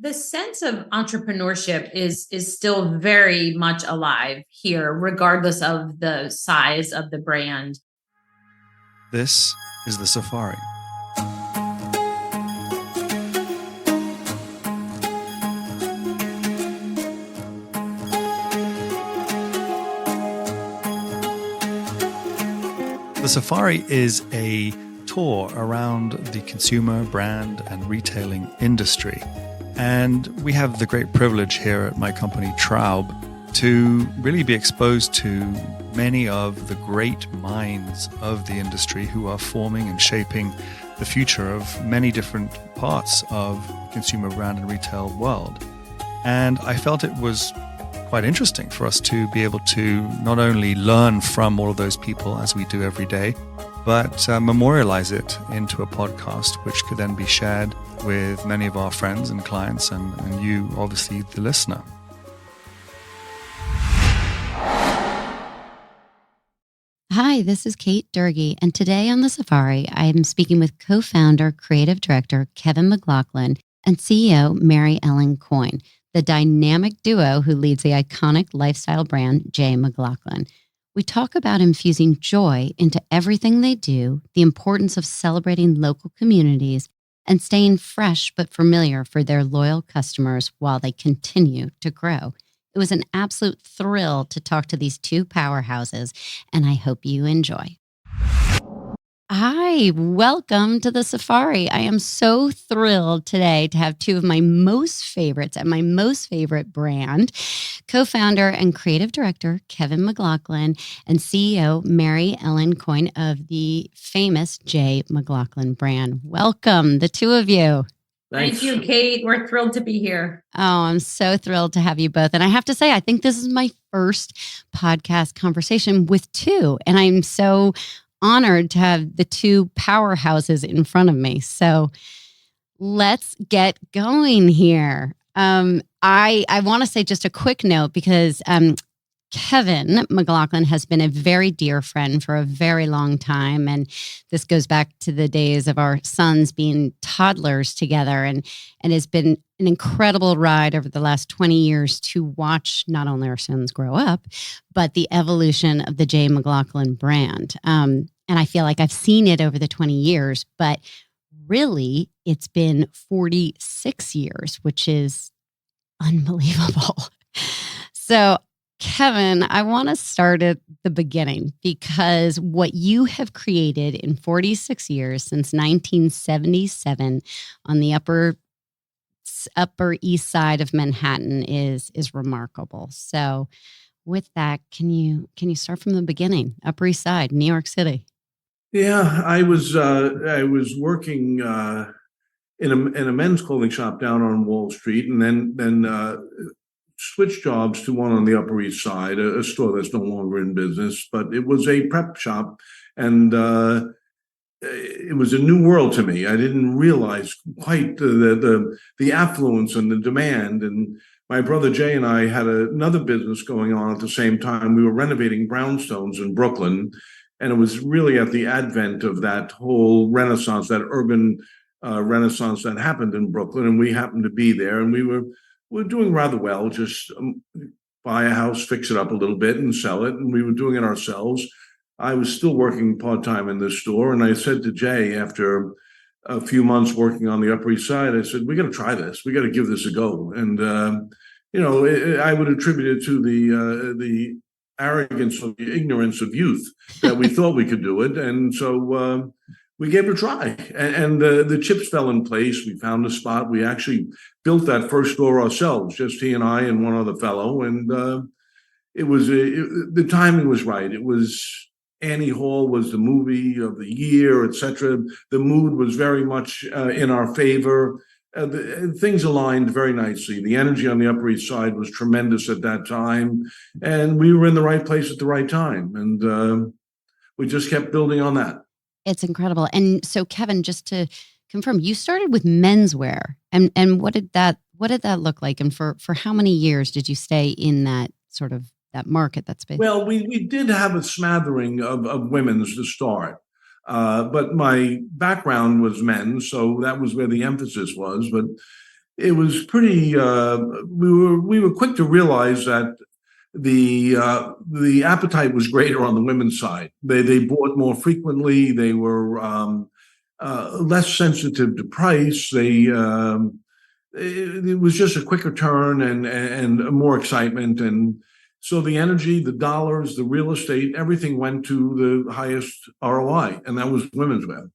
The sense of entrepreneurship is still very much alive here, regardless of the size of the brand. This is the Safari. The Safari is a tour around the consumer, brand, and retailing industry. And we have the great privilege here at my company, Traub, to really be exposed to many of the great minds of the industry who are forming and shaping the future of many different parts of the consumer brand and retail world. And I felt it was quite interesting for us to be able to not only learn from all of those people as we do every day, but memorialize it into a podcast, which could then be shared with many of our friends and clients and you, obviously, the listener. Hi, this is Kate Durgee, and today on the Safari, I am speaking with co-founder, creative director Kevin McLaughlin and CEO Mary Ellen Coyne, the dynamic duo who leads the iconic lifestyle brand J. McLaughlin. We talk about infusing joy into everything they do, the importance of celebrating local communities, and staying fresh but familiar for their loyal customers while they continue to grow. It was an absolute thrill to talk to these two powerhouses, and I hope you enjoy. Hi, welcome to the Safari. I am so thrilled today to have two of my most favorites and my most favorite brand, co-founder and creative director Kevin McLaughlin and CEO Mary Ellen Coyne of the famous J. McLaughlin brand. Welcome, the two of you. Thank you, Kate. We're thrilled to be here. Oh, I'm so thrilled to have you both. And I have to say, I think this is my first podcast conversation with two. And I'm so honored to have the two powerhouses in front of me. So let's get going here. I want to say just a quick note because Kevin McLaughlin has been a very dear friend for a very long time. And this goes back to the days of our sons being toddlers together and has been an incredible ride over the last 20 years to watch not only our sons grow up, but the evolution of the J. McLaughlin brand. And I feel like I've seen it over the 20 years, but really it's been 46 years, which is unbelievable. So Kevin, I want to start at the beginning because what you have created in 46 years since 1977 on the Upper East Side of Manhattan is remarkable. So, with that, can you start from the beginning? Upper East Side, New York City. Yeah, I was working in a men's clothing shop down on Wall Street, and then switched jobs to one on the Upper East Side, a store that's no longer in business, but it was a prep shop, and it was a new world to me. I didn't realize quite the affluence and the demand. And my brother Jay and I had another business going on at the same time. We were renovating brownstones in Brooklyn, and it was really at the advent of that whole renaissance, that urban renaissance that happened in Brooklyn, and we happened to be there, and we're doing rather well, just buy a house, fix it up a little bit and sell it. And we were doing it ourselves. I was still working part-time in this store. And I said to Jay, after a few months working on the Upper East Side, I said, we got to try this. We got to give this a go. And, I would attribute it to the arrogance or the ignorance of youth that we thought we could do it. And so we gave it a try, and the chips fell in place. We found a spot. We actually built that first store ourselves, just he and I and one other fellow. And the timing was right. It was Annie Hall was the movie of the year, etc. The mood was very much in our favor. Things aligned very nicely. The energy on the Upper East Side was tremendous at that time, and we were in the right place at the right time. And we just kept building on that. It's incredible. And so, Kevin, just to confirm, you started with menswear, and what did that look like? And for how many years did you stay in that sort of that market, that space? Well, we did have a smattering of women's to start, but my background was men's, so that was where the emphasis was. But it was pretty. We were quick to realize that the appetite was greater on the women's side. They bought more frequently. They were less sensitive to price. It was just a quicker turn and more excitement. And so the energy, the dollars, the real estate, everything went to the highest ROI, and that was women's wear.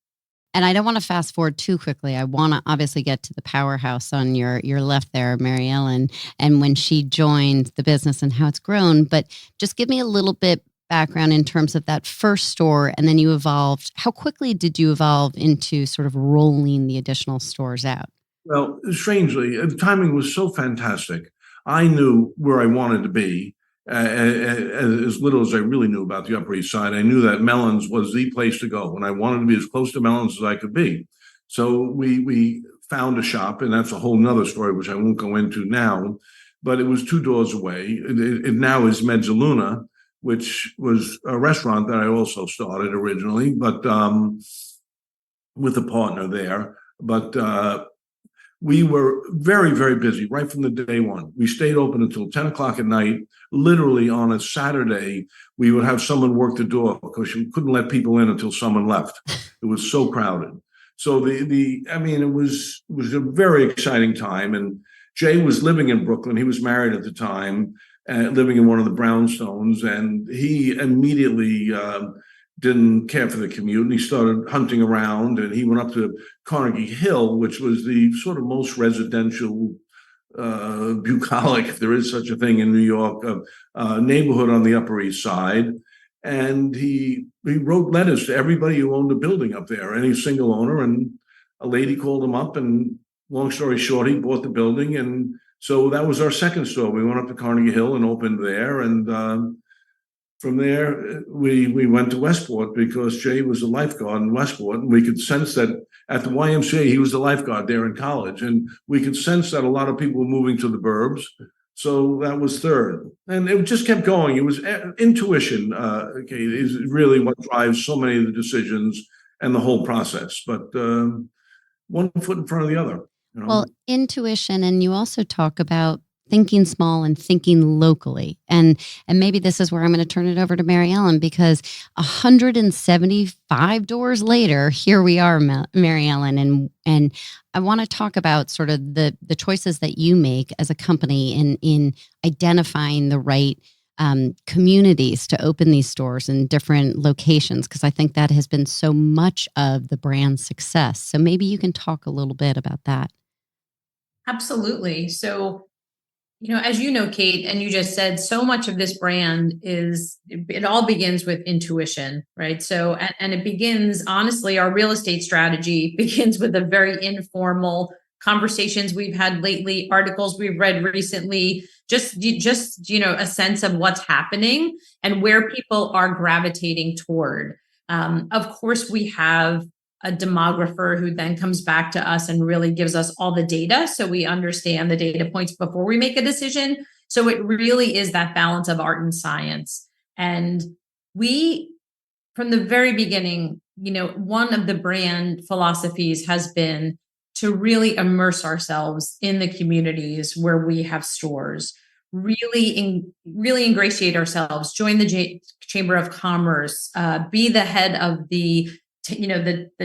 And I don't want to fast forward too quickly. I want to obviously get to the powerhouse on your left there, Mary Ellen, and when she joined the business and how it's grown. But just give me a little bit background in terms of that first store, and then you evolved. How quickly did you evolve into sort of rolling the additional stores out? Well, strangely, the timing was so fantastic. I knew where I wanted to be. As little as I really knew about the Upper East Side, I knew that Mellon's was the place to go, and I wanted to be as close to Mellon's as I could be. So we found a shop, and that's a whole nother story, which I won't go into now, but it was 2 doors away. It now is Mezzaluna, which was a restaurant that I also started originally, but with a partner there. But we were very, very busy right from the day one. We stayed open until 10 o'clock at night. Literally on a Saturday, we would have someone work the door because you couldn't let people in until someone left. It was so crowded. So it was a very exciting time. And Jay was living in Brooklyn. He was married at the time, living in one of the brownstones, and he immediately didn't care for the commute, and he started hunting around, and he went up to Carnegie Hill, which was the sort of most residential, bucolic, if there is such a thing in New York, neighborhood on the Upper East Side. And he wrote letters to everybody who owned a building up there, any single owner, and a lady called him up, and long story short, he bought the building. And so that was our second store. We went up to Carnegie Hill and opened there, and from there, we went to Westport because Jay was a lifeguard in Westport, and we could sense that at the YMCA, he was a lifeguard there in college, and we could sense that a lot of people were moving to the burbs. So that was third, and it just kept going. It was intuition, is really what drives so many of the decisions and the whole process. But one foot in front of the other. Well, intuition, and you also talk about thinking small and thinking locally. And maybe this is where I'm going to turn it over to Mary Ellen, because 175 doors later, here we are, Mary Ellen. And I want to talk about sort of the choices that you make as a company in identifying the right communities to open these stores in different locations, because I think that has been so much of the brand's success. So maybe you can talk a little bit about that. Absolutely. So, as you know, Kate, and you just said, so much of this brand it all begins with intuition, right? So, and it begins, honestly, our real estate strategy begins with a very informal conversations we've had lately, articles we've read recently, just a sense of what's happening and where people are gravitating toward. Of course, we have a demographer who then comes back to us and really gives us all the data, so we understand the data points before we make a decision. So it really is that balance of art and science. And we, from the very beginning, one of the brand philosophies has been to really immerse ourselves in the communities where we have stores, really ingratiate ourselves, join the Chamber of Commerce, be the head of the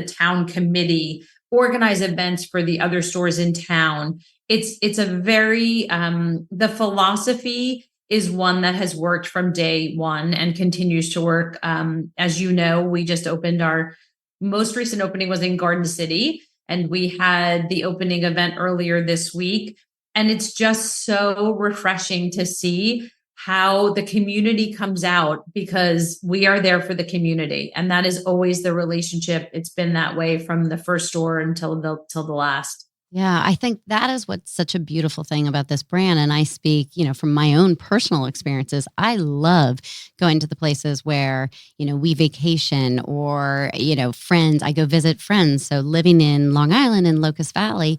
town committee, organize events for the other stores in town. It's a very, the philosophy is one that has worked from day one and continues to work. As you know, we just opened, our most recent opening was in Garden City, and we had the opening event earlier this week. And it's just so refreshing to see how the community comes out, because we are there for the community. And that is always the relationship. It's been that way from the first store until the last. Yeah, I think that is what's such a beautiful thing about this brand. And I speak, from my own personal experiences. I love going to the places where, we vacation, or, friends, I go visit friends. So living in Long Island in Locust Valley,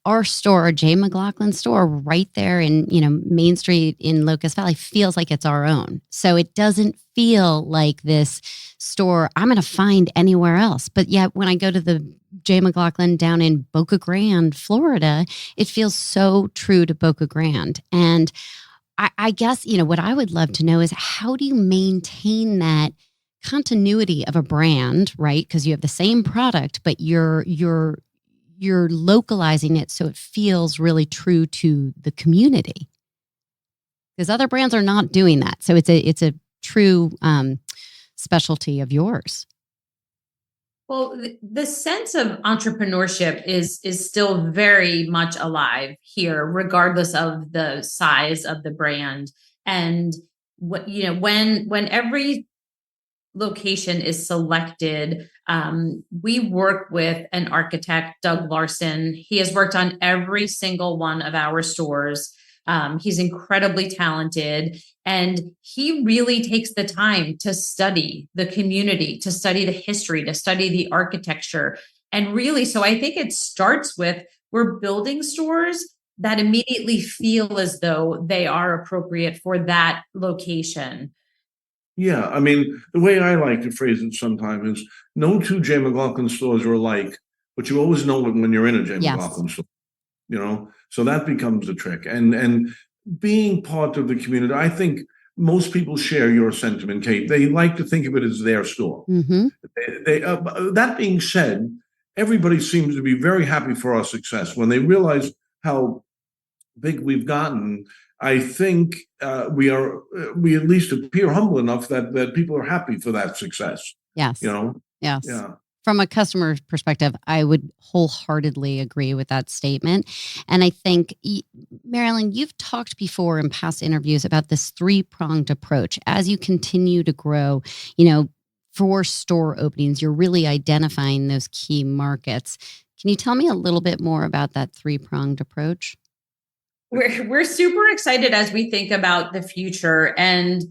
our store, Jay McLaughlin store, right there in, Main Street in Locust Valley, feels like it's our own. So it doesn't feel like this store I'm going to find anywhere else. But yet when I go to the Jay McLaughlin down in Boca Grande, Florida, it feels so true to Boca Grande. And I guess, what I would love to know is how do you maintain that continuity of a brand, right? Because you have the same product, but you're localizing it so it feels really true to the community. Because other brands are not doing that. So it's a true specialty of yours. Well, the sense of entrepreneurship is still very much alive here, regardless of the size of the brand. And when every location is selected, we work with an architect, Doug Larson. He has worked on every single one of our stores. He's incredibly talented, and he really takes the time to study the community, to study the history, to study the architecture. And really, so I think it starts with we're building stores that immediately feel as though they are appropriate for that location. Yeah, I mean, the way I like to phrase it sometimes is no two Jay McLaughlin stores are alike, but you always know it when you're in a Jay Yes. McLaughlin store. So that becomes the trick. And being part of the community, I think most people share your sentiment, Kate. They like to think of it as their store. Mm-hmm. That being said, everybody seems to be very happy for our success when they realize how big we've gotten. I think we at least appear humble enough that people are happy for that success. Yes. Yes. Yeah. From a customer perspective, I would wholeheartedly agree with that statement. And I think, Marilyn, you've talked before in past interviews about this 3-pronged approach. As you continue to grow, for store openings, you're really identifying those key markets. Can you tell me a little bit more about that 3-pronged approach? We're super excited as we think about the future. And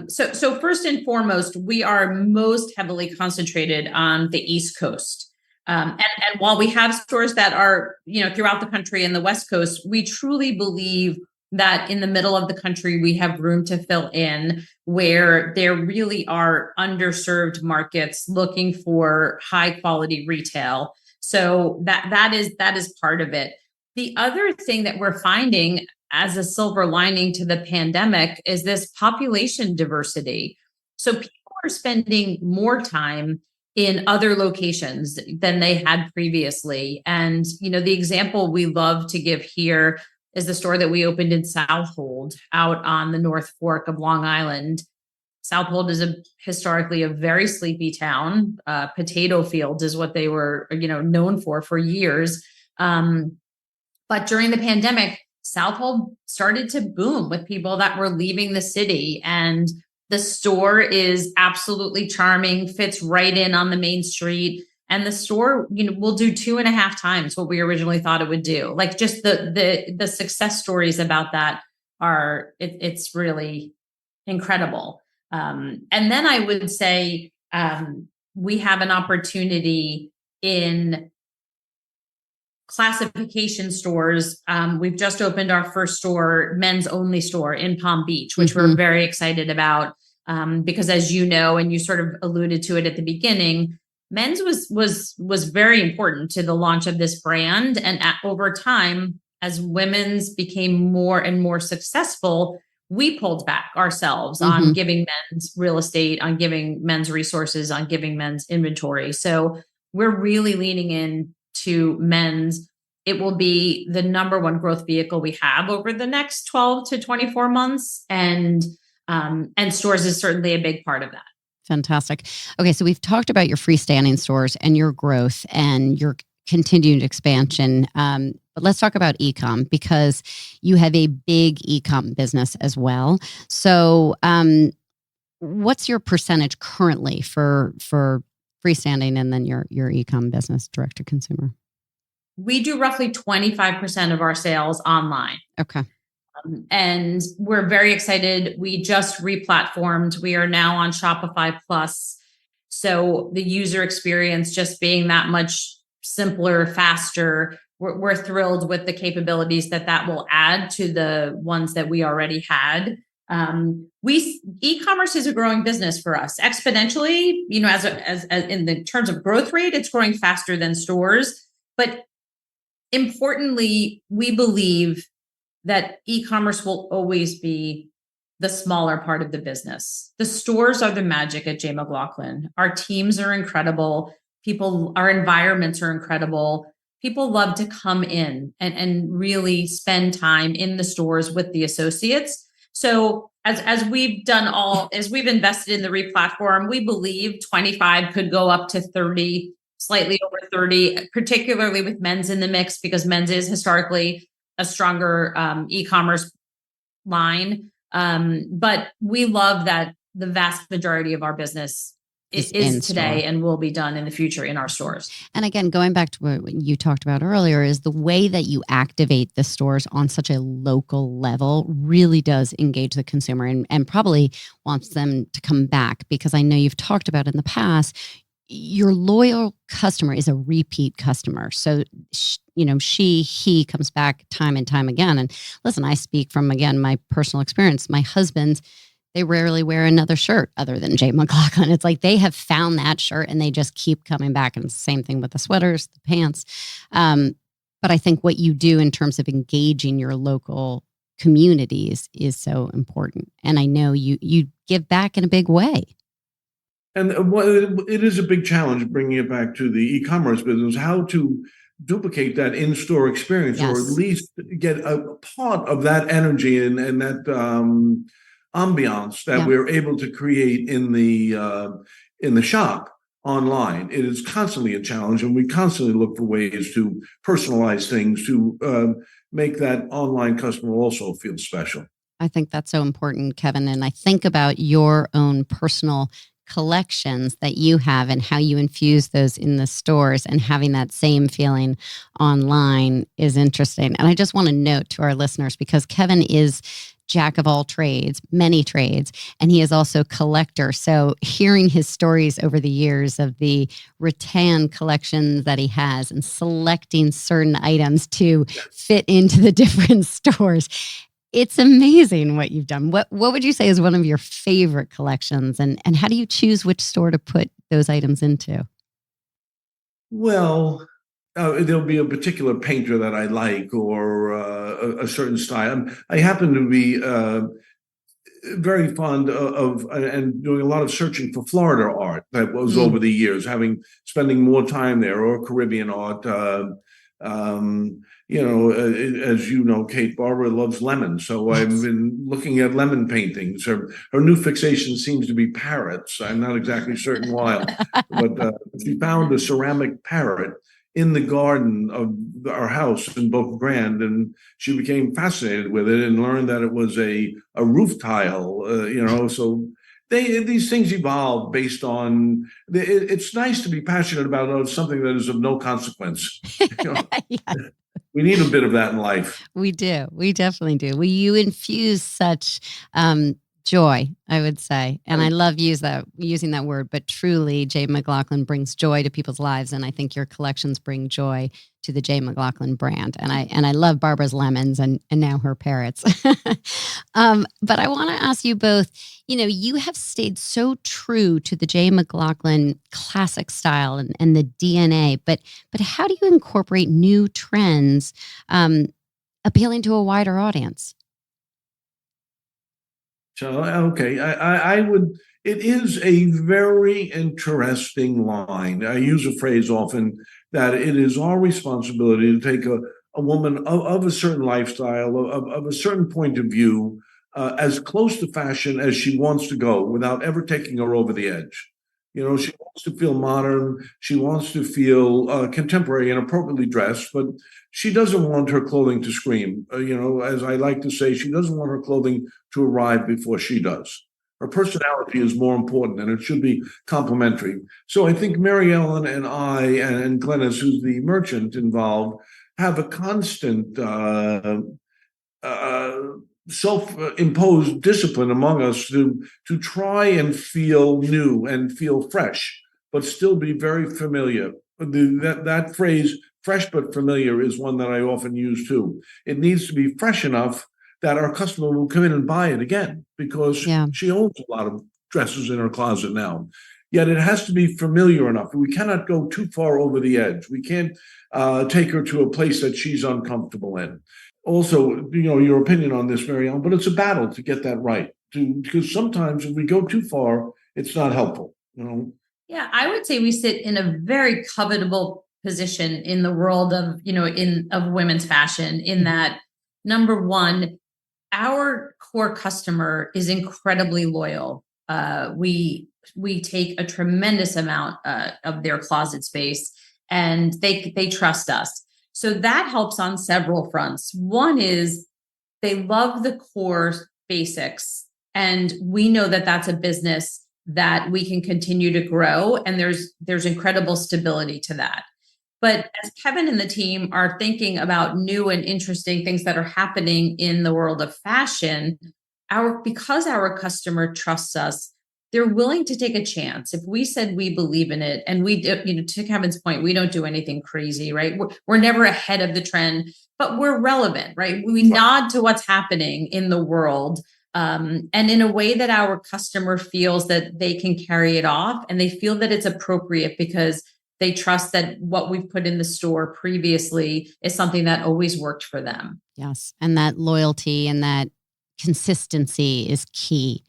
so first and foremost, we are most heavily concentrated on the East Coast. And while we have stores that are, throughout the country and the West Coast, we truly believe that in the middle of the country, we have room to fill in where there really are underserved markets looking for high quality retail. So that is part of it. The other thing that we're finding as a silver lining to the pandemic is this population diversity. So people are spending more time in other locations than they had previously. And, the example we love to give here is the store that we opened in Southold out on the North Fork of Long Island. Southold is historically a very sleepy town. Potato fields is what they were, known for years. But during the pandemic, Southold started to boom with people that were leaving the city, and the store is absolutely charming, fits right in on the main street. And the store, will do 2.5 times what we originally thought it would do. Like just the success stories about that it's really incredible. And then I would say we have an opportunity in classification stores. We've just opened our first store, men's only store in Palm Beach, which we're very excited about because, as you know, and you sort of alluded to it at the beginning, men's was very important to the launch of this brand. And over time, as women's became more and more successful, we pulled back ourselves on giving men's real estate, on giving men's resources, on giving men's inventory. So we're really leaning in to men's. It will be the number one growth vehicle we have over the next 12 to 24 months. And stores is certainly a big part of that. Fantastic. Okay. So we've talked about your freestanding stores and your growth and your continued expansion. But let's talk about e-com because you have a big e-com business as well. So what's your percentage currently for freestanding and then your e-com business, direct to consumer? We do roughly 25% of our sales online. Okay. And we're very excited. We just replatformed. We are now on Shopify Plus. So the user experience just being that much simpler, faster. We're thrilled with the capabilities that will add to the ones that we already had. E-commerce is a growing business for us exponentially. As in the terms of growth rate, it's growing faster than stores. But importantly, we believe that e-commerce will always be the smaller part of the business. The stores are the magic at J. McLaughlin. Our teams are incredible. Our environments are incredible. People love to come in and really spend time in the stores with the associates. So as we've invested in the re-platform, we believe 25 could go up to 30, slightly over 30, particularly with men's in the mix, because men's is historically a stronger e-commerce line. But we love that the vast majority of our business is today and will be done in the future in our stores. And again, going back to what you talked about earlier, is the way that you activate the stores on such a local level really does engage the consumer and probably wants them to come back, because I know you've talked about in the past, your loyal customer is a repeat customer. So, he comes back time and time again. And listen, I speak from, again, my personal experience. My husband, they rarely wear another shirt other than J. McLaughlin. It's like they have found that shirt and they just keep coming back. And it's the same thing with the sweaters, the pants. But I think what you do in terms of engaging your local communities is so important. And I know you give back in a big way. And it is a big challenge bringing it back to the e-commerce business, how to duplicate that in-store experience, Yes. or at least get a part of that energy and that ambiance that we're able to create in the shop online. It is constantly a challenge, and we constantly look for ways to personalize things to make that online customer also feel special. I think that's so important, Kevin. And I think about your own personal collections that you have and how you infuse those in the stores, and having that same feeling online is interesting. And I just want to note to our listeners, because Kevin is jack of all trades, many trades, and he is also a collector. So hearing his stories over the years of the rattan collections that he has and selecting certain items to fit into the different stores, it's amazing what you've done. What would you say is one of your favorite collections, and how do you choose which store to put those items into? Well, there'll be a particular painter that I like, or a certain style. I happen to be very fond of and doing a lot of searching for Florida art that was over the years, spending more time there, or Caribbean art. As you know, Kate, Barbara loves lemons, so I've been looking at lemon paintings. Her new fixation seems to be parrots. I'm not exactly certain why, but she found a ceramic parrot in the garden of our house in Boca Grande, and she became fascinated with it and learned that it was a roof tile. So these things evolve based on. It's nice to be passionate about something that is of no consequence. Yes. We need a bit of that in life. We do. We definitely do. You infuse such joy, I would say. And I love using that word, but truly J. McLaughlin brings joy to people's lives. And I think your collections bring joy to the J. McLaughlin brand. And I love Barbara's lemons and now her parrots. But I want to ask you both, you have stayed so true to the J. McLaughlin classic style and the DNA, but how do you incorporate new trends appealing to a wider audience? So, okay, I would, it is a very interesting line. I use a phrase often that it is our responsibility to take a woman of a certain lifestyle, of a certain point of view, as close to fashion as she wants to go without ever taking her over the edge. She wants to feel modern. She wants to feel contemporary and appropriately dressed, but she doesn't want her clothing to scream. As I like to say, she doesn't want her clothing to arrive before she does. Her personality is more important, and it should be complementary. So I think Mary Ellen and I and Glennis, who's the merchant involved, have a constant self-imposed discipline among us to try and feel new and feel fresh, but still be very familiar. That phrase, fresh but familiar, is one that I often use too. It needs to be fresh enough that our customer will come in and buy it again because Yeah. she owns a lot of dresses in her closet now. Yet it has to be familiar enough. We cannot go too far over the edge. We can't take her to a place that she's uncomfortable in. Also, your opinion on this, Marianne, but it's a battle to get that right. Because sometimes if we go too far, it's not helpful. Yeah, I would say we sit in a very covetable position in the world of, of women's fashion, in that, number one, our core customer is incredibly loyal. We take a tremendous amount of their closet space, and they trust us. So that helps on several fronts. One is they love the core basics, and we know that that's a business that we can continue to grow, and there's incredible stability to that. But as Kevin and the team are thinking about new and interesting things that are happening in the world of fashion, because our customer trusts us, they're willing to take a chance. If we said we believe in it, and we, to Kevin's point, we don't do anything crazy, right? We're never ahead of the trend, but we're relevant, right? We nod to what's happening in the world. And in a way that our customer feels that they can carry it off, and they feel that it's appropriate because they trust that what we've put in the store previously is something that always worked for them. Yes. And that loyalty and that consistency is key.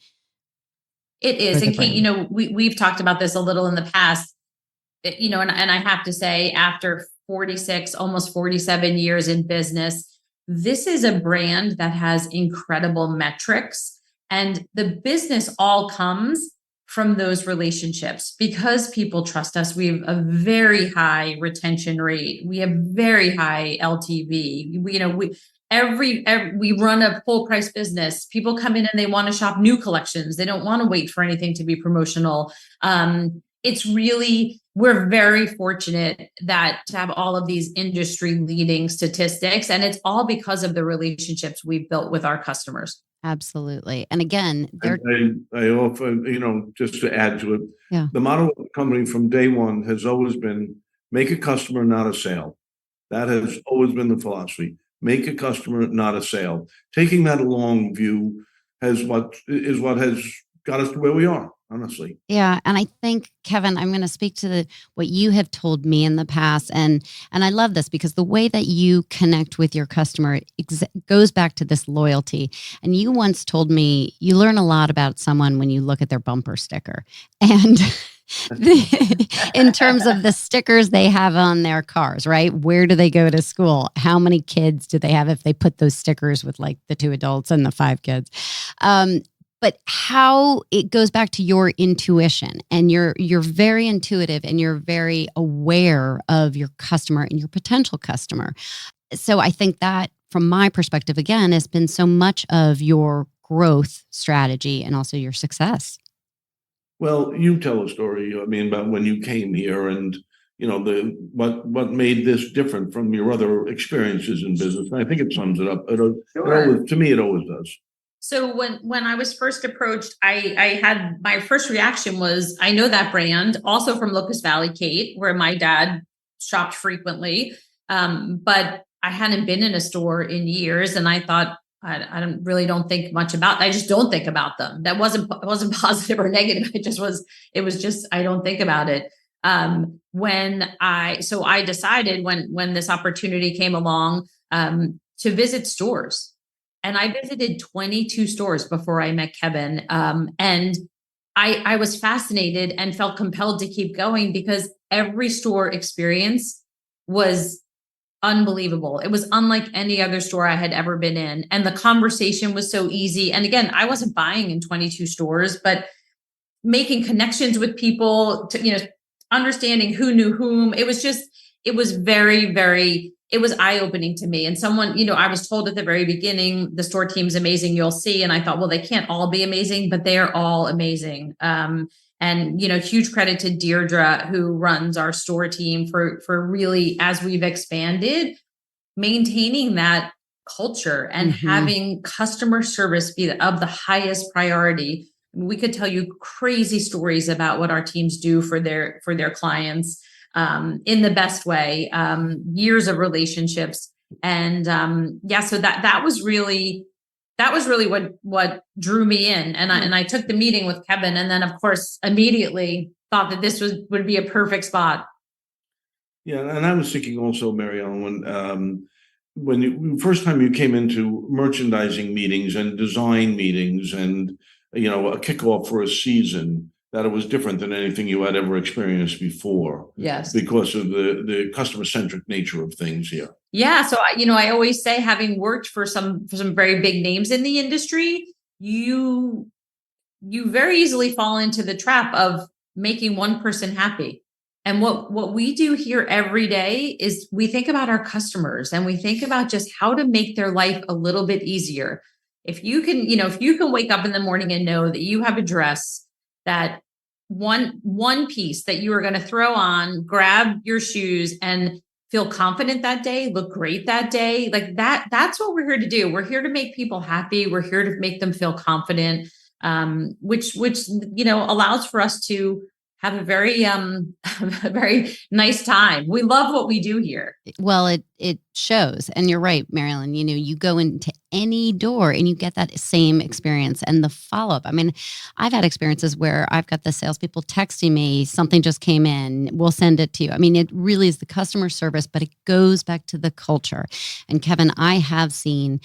It is. For the And Kate, we've talked about this a little in the past, and I have to say, after 46, almost 47 years in business, this is a brand that has incredible metrics, and the business all comes from those relationships. Because people trust us, we have a very high retention rate. We have very high LTV. We run a full price business. People come in and they want to shop new collections. They don't want to wait for anything to be promotional. We're very fortunate to have all of these industry leading statistics, and it's all because of the relationships we've built with our customers. Absolutely. And again, I often, just to add to it, Yeah. the motto of the company from day one has always been make a customer, not a sale. That has always been the philosophy. Make a customer, not a sale. Taking that long view is what has got us to where we are, honestly. Yeah. And I think, Kevin, I'm going to speak to what you have told me in the past. And I love this because the way that you connect with your customer goes back to this loyalty. And you once told me you learn a lot about someone when you look at their bumper sticker. And in terms of the stickers they have on their cars, right? Where do they go to school? How many kids do they have if they put those stickers with like the 2 adults and the 5 kids? But how it goes back to your intuition, and you're very intuitive, and you're very aware of your customer and your potential customer. So I think that from my perspective, again, has been so much of your growth strategy and also your success. Well, you tell a story, about when you came here and, what made this different from your other experiences in business. And I think it sums it up. To me, it always does. So when I was first approached, I had, my first reaction was, I know that brand, also from Locust Valley, Kate, where my dad shopped frequently. But I hadn't been in a store in years, and I thought, I don't think much about. I just don't think about them. It wasn't positive or negative. It was just I don't think about it. I decided when this opportunity came along to visit stores, and I visited 22 stores before I met Kevin, and I was fascinated and felt compelled to keep going because every store experience was unbelievable. It was unlike any other store I had ever been in. And the conversation was so easy. And again, I wasn't buying in 22 stores, but making connections with people, understanding who knew whom. It was very, very, it was eye-opening to me. And someone, I was told at the very beginning, the store team's amazing, you'll see. And I thought, well, they can't all be amazing, but they are all amazing. And, huge credit to Deirdre, who runs our store team for really, as we've expanded, maintaining that culture and having customer service be of the highest priority. We could tell you crazy stories about what our teams do for their clients in the best way, years of relationships. And so that was really that was really what drew me in. And I took the meeting with Kevin, and then of course immediately thought that this would be a perfect spot. Yeah, and I was thinking also, Mary Ellen, when you first time you came into merchandising meetings and design meetings and a kickoff for a season, that it was different than anything you had ever experienced before Yes. because of the customer centric nature of things here. Yeah. So I always say, having worked for some very big names in the industry, you very easily fall into the trap of making one person happy. And what we do here every day is we think about our customers, and we think about just how to make their life a little bit easier. If you can wake up in the morning and know that you have a dress, that one piece that you are going to throw on, grab your shoes, and feel confident that day, look great that day, like that's what we're here to do. We're here to make people happy. We're here to make them feel confident, which allows for us to have a very a very nice time. We love what we do here. Well, it shows. And you're right, Marilyn. You go into any door and you get that same experience and the follow-up. I mean, I've had experiences where I've got the salespeople texting me, something just came in, we'll send it to you. I mean, it really is the customer service, but it goes back to the culture. And Kevin, I have seen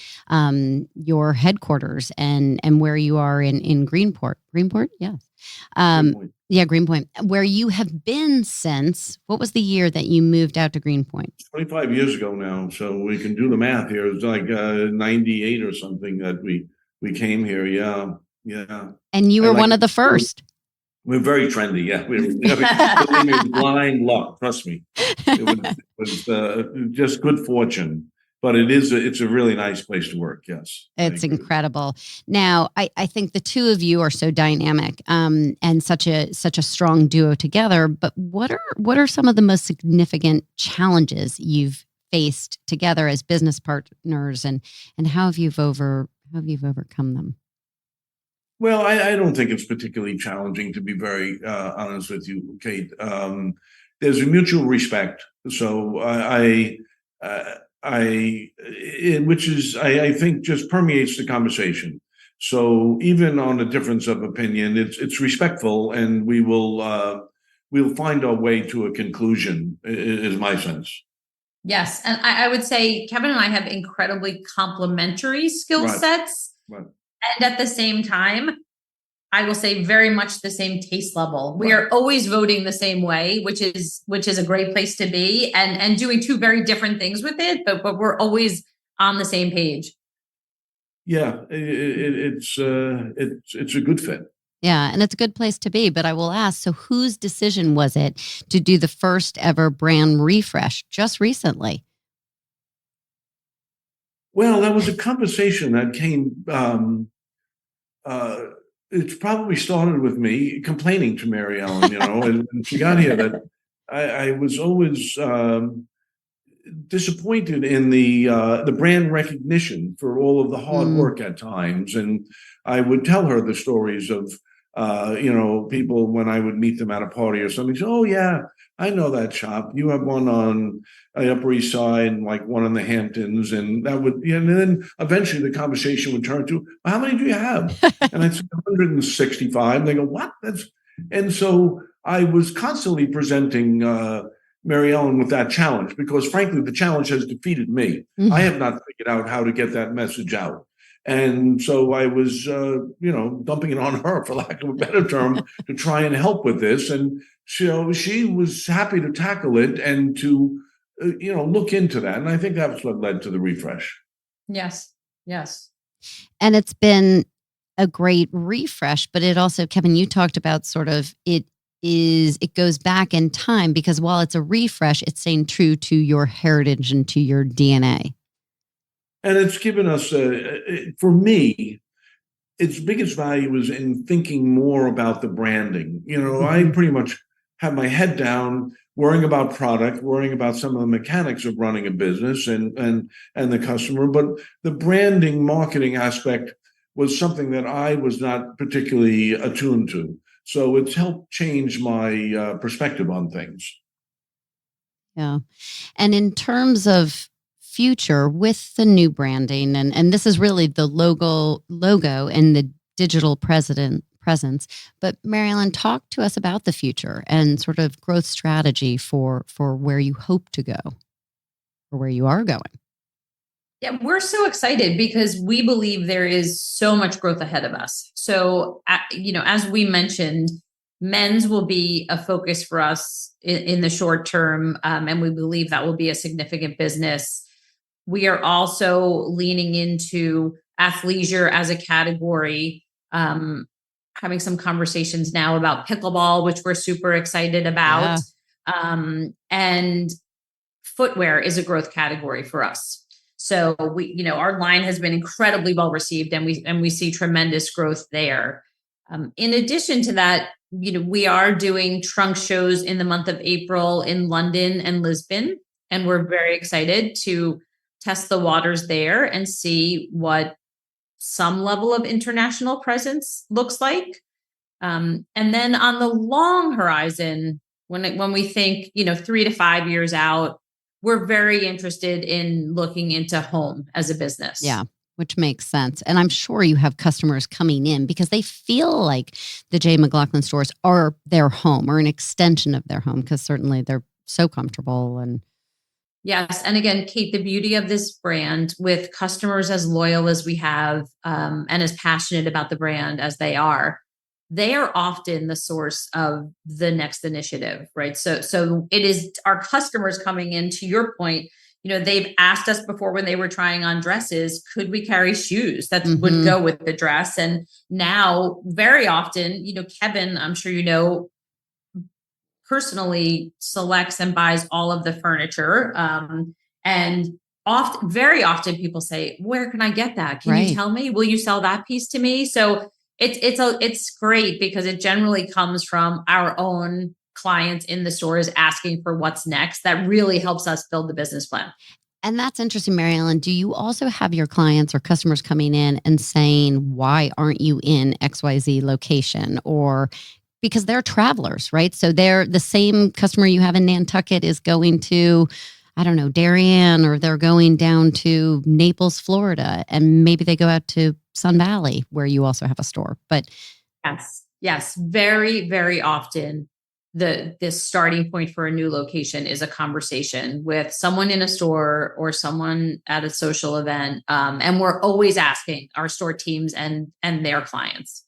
your headquarters and where you are in Greenport. Greenport? Yes. Greenpoint. Yeah, Greenpoint, where you have been since, what was the year that you moved out to Greenpoint? 25 years ago now, so we can do the math here. It's like 98 or something that we came here. Yeah. And you were one of the first. We're very trendy. Yeah, we're blind luck. Trust me, it was just good fortune. But it's a really nice place to work. Yes, it's incredible. Now, I think the two of you are so dynamic and such a strong duo together. But what are some of the most significant challenges you've faced together as business partners, and how have you overcome them? Well, I don't think it's particularly challenging, to be very honest with you, Kate. There's a mutual respect. So I think just permeates the conversation. So even on a difference of opinion, it's respectful, and we'll find our way to a conclusion, is my sense. Yes. And I would say Kevin and I have incredibly complementary skill sets. Right. And at the same time, I will say very much the same taste level. We are always voting the same way, which is a great place to be, and doing two very different things with it, but we're always on the same page. Yeah, it's a good fit. Yeah, and it's a good place to be. But I will ask, so whose decision was it to do the first ever brand refresh just recently? Well, that was a conversation that came. It's probably started with me complaining to Mary Ellen, and she got here that I was always disappointed in the brand recognition for all of the hard work at times, and I would tell her the stories of people when I would meet them at a party or something. So, oh yeah, I know that shop. You have one on the Upper East Side and like one in the Hamptons, and that would, and then eventually the conversation would turn to, well, how many do you have? And I said 165. And they go, what? And so I was constantly presenting Mary Ellen with that challenge, because frankly, the challenge has defeated me. Mm-hmm. I have not figured out how to get that message out. And so I was, dumping it on her, for lack of a better term, to try and help with this. And she was happy to tackle it and to, look into that. And I think that's what led to the refresh. Yes. And it's been a great refresh, but it also, Kevin, you talked about sort of it goes back in time, because while it's a refresh, it's staying true to your heritage and to your DNA. And it's given us, for me, its biggest value is in thinking more about the branding. I pretty much have my head down, worrying about product, worrying about some of the mechanics of running a business and the customer. But the branding, marketing aspect was something that I was not particularly attuned to. So it's helped change my perspective on things. Yeah. And in terms of future with the new branding, and this is really the logo and the digital presence. But Mary Ellen, talk to us about the future and sort of growth strategy for where you hope to go or where you are going. Yeah, we're so excited because we believe there is so much growth ahead of us. So, as we mentioned, men's will be a focus for us in the short term, and we believe that will be a significant business. We are also leaning into athleisure as a category, having some conversations now about pickleball, which we're super excited about. Yeah. And footwear is a growth category for us. So our line has been incredibly well received, and we see tremendous growth there. In addition to that, we are doing trunk shows in the month of April in London and Lisbon, and we're very excited to test the waters there and see what some level of international presence looks like. And then on the long horizon, when we think 3 to 5 years out, we're very interested in looking into home as a business. Yeah, which makes sense. And I'm sure you have customers coming in because they feel like the J. McLaughlin stores are their home or an extension of their home, because certainly they're so comfortable. And yes. And again, Kate, the beauty of this brand with customers as loyal as we have, and as passionate about the brand as they are often the source of the next initiative, right? So it is our customers coming in, to your point, they've asked us before when they were trying on dresses, could we carry shoes that would go with the dress? And now very often, Kevin, I'm sure personally selects and buys all of the furniture. And very often people say, where can I get that? Can you tell me? Will you sell that piece to me? So it's great because it generally comes from our own clients in the stores asking for what's next. That really helps us build the business plan. And that's interesting, Mary Ellen. Do you also have your clients or customers coming in and saying, why aren't you in XYZ location? Or because they're travelers, right? So they're the same customer you have in Nantucket is going to, I don't know, Darien, or they're going down to Naples, Florida, and maybe they go out to Sun Valley where you also have a store. But yes, very, very often the starting point for a new location is a conversation with someone in a store or someone at a social event. And we're always asking our store teams and their clients.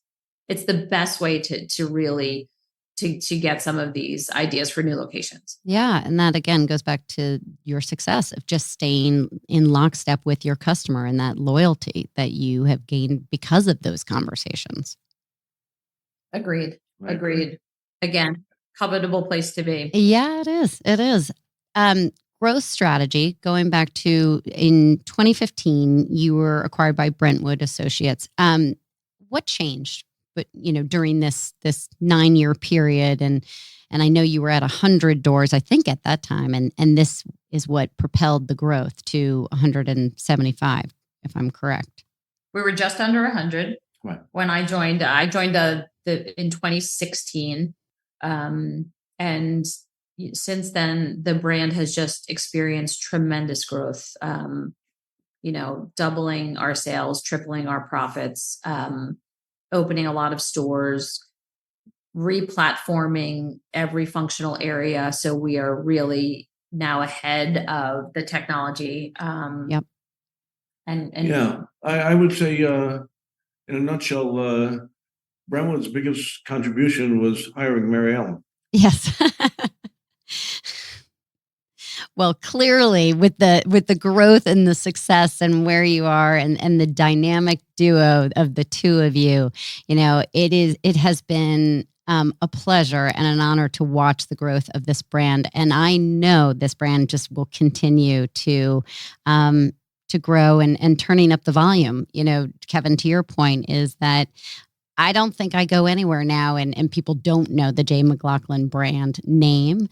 It's the best way to really to get some of these ideas for new locations. Yeah. And that again goes back to your success of just staying in lockstep with your customer and that loyalty that you have gained because of those conversations. Agreed. Again, covetable place to be. Yeah, it is. It is. Growth strategy, going back to in 2015, you were acquired by Brentwood Associates. What changed? But during this 9-year period, and I know you were at 100 doors, I think, at that time, and this is what propelled the growth to 175, if I'm correct. We were just under 100 when I joined. I joined in 2016, and since then the brand has just experienced tremendous growth. Doubling our sales, tripling our profits. Opening a lot of stores, replatforming every functional area. So we are really now ahead of the technology. Yep. And yeah, I would say, in a nutshell, Brentwood's biggest contribution was hiring Mary Ellen. Yes. Well, clearly with the growth and the success and where you are and the dynamic duo of the two of you, it has been a pleasure and an honor to watch the growth of this brand. And I know this brand just will continue to grow and turning up the volume. Kevin, to your point, is that I don't think I go anywhere now and people don't know the J. McLaughlin brand name.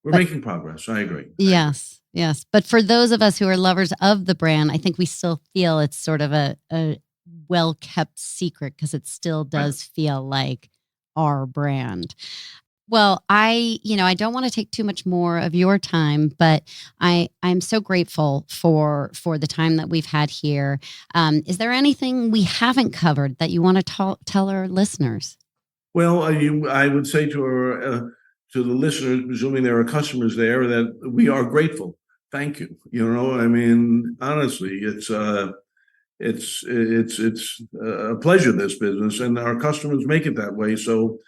We're making progress. I agree. Yes. But for those of us who are lovers of the brand, I think we still feel it's sort of a well-kept secret because it still does feel like our brand. Well, I don't want to take too much more of your time, but I'm so grateful for the time that we've had here. Is there anything we haven't covered that you want to tell our listeners? Well, I would say to the listeners, presuming there are customers there, that we are grateful. Thank you. I mean, honestly, it's a pleasure, this business, and our customers make it that way. So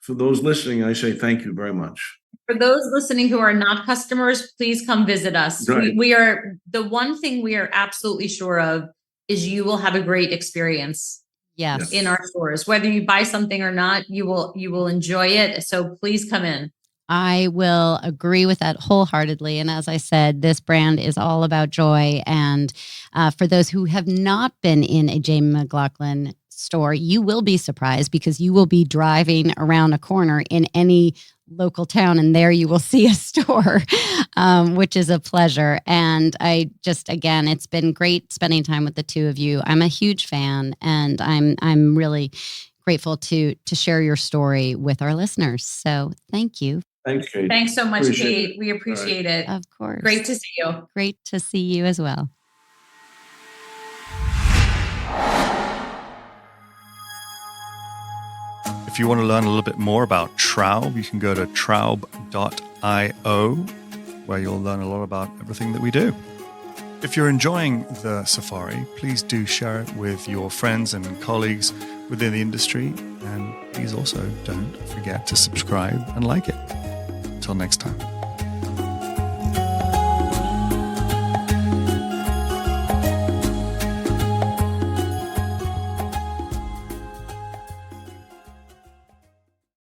for those listening, I say thank you very much. For those listening who are not customers, please come visit us. Right. We are the one thing we are absolutely sure of is you will have a great experience Yes. in our stores. Whether you buy something or not, you will enjoy it. So please come in. I will agree with that wholeheartedly. And as I said, this brand is all about joy. And for those who have not been in a Jamie McLaughlin store, you will be surprised because you will be driving around a corner in any local town and there you will see a store, which is a pleasure. And again, it's been great spending time with the two of you. I'm a huge fan and I'm really grateful to share your story with our listeners. So thank you. Thanks, Kate. Thanks so much, Appreciate Kate. We appreciate it. Of course. Great to see you. Great to see you as well. If you want to learn a little bit more about Traub, you can go to traub.io, where you'll learn a lot about everything that we do. If you're enjoying the safari, please do share it with your friends and colleagues within the industry. And please also don't forget to subscribe and like it. Until next time.